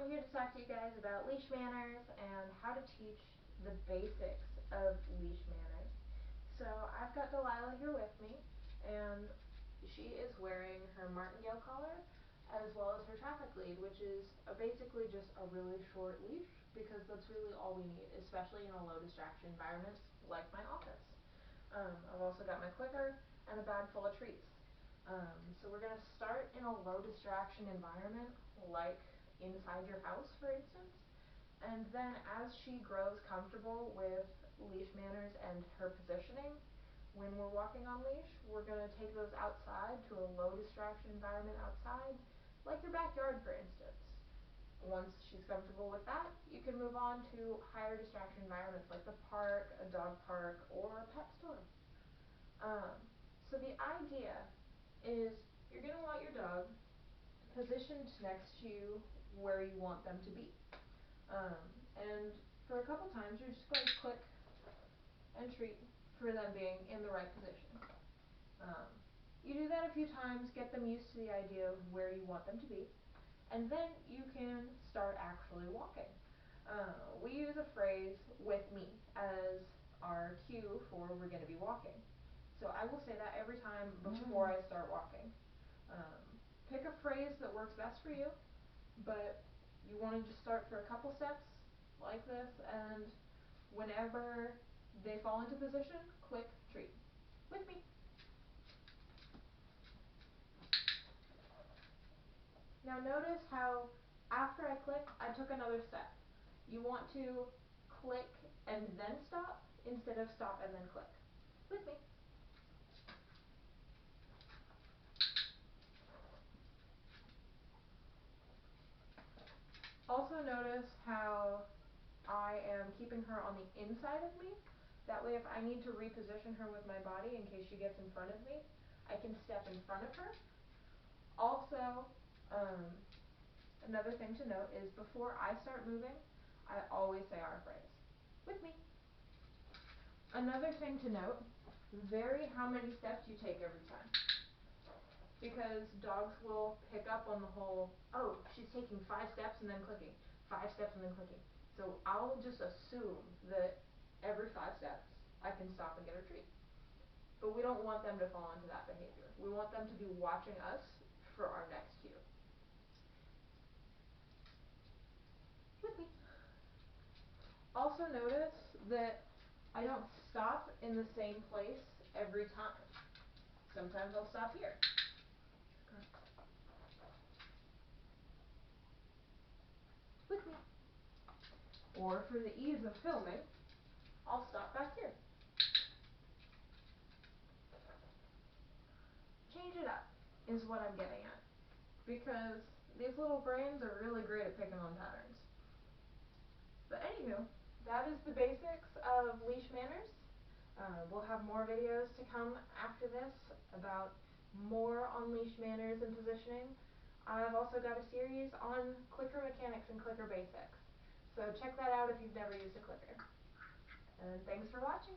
I'm here to talk to you guys about leash manners and how to teach the basics of leash manners. So I've got Delilah here with me, and she is wearing her martingale collar as well as her traffic lead, which is basically just a really short leash because that's really all we need, especially in a low distraction environment like my office. I've also got my clicker and a bag full of treats. So we're going to start in a low distraction environment like inside your house, for instance, and then as she grows comfortable with leash manners and her positioning when we're walking on leash, we're going to take those outside to a low distraction environment outside, like your backyard, for instance. Once she's comfortable with that, you can move on to higher distraction environments like the park, a dog park, or a pet store. So the idea is you're going to want your dog positioned next to you where you want them to be. And for a couple times, you're just going to click and treat for them being in the right position. You do that a few times, get them used to the idea of where you want them to be, and then you can start actually walking. We use a phrase, "with me," as our cue for we're going to be walking. So I will say that every time before I start walking. Pick a phrase that works best for you, but you want to just start for a couple steps like this, and whenever they fall into position, click treat. With me. Now notice how after I click, I took another step. You want to click and then stop instead of stop and then click. With me. Also notice how I am keeping her on the inside of me. That way if I need to reposition her with my body in case she gets in front of me, I can step in front of her. Also, another thing to note is before I start moving, I always say our phrase. With me. Another thing to note, vary how many steps you take every time. Because dogs will pick up on the whole, oh, she's taking 5 steps and then clicking, 5 steps and then clicking. So I'll just assume that every 5 steps I can stop and get a treat. But we don't want them to fall into that behavior. We want them to be watching us for our next cue. With me. Also notice that I don't stop in the same place every time. Sometimes I'll stop here. With me. Or for the ease of filming, I'll stop back here. Change it up is what I'm getting at, because these little brains are really great at picking on patterns. But anywho, that is the basics of leash manners. We'll have more videos to come after this about more on leash manners and positioning. I've also got a series on clicker mechanics and clicker basics. So check that out if you've never used a clicker. And thanks for watching.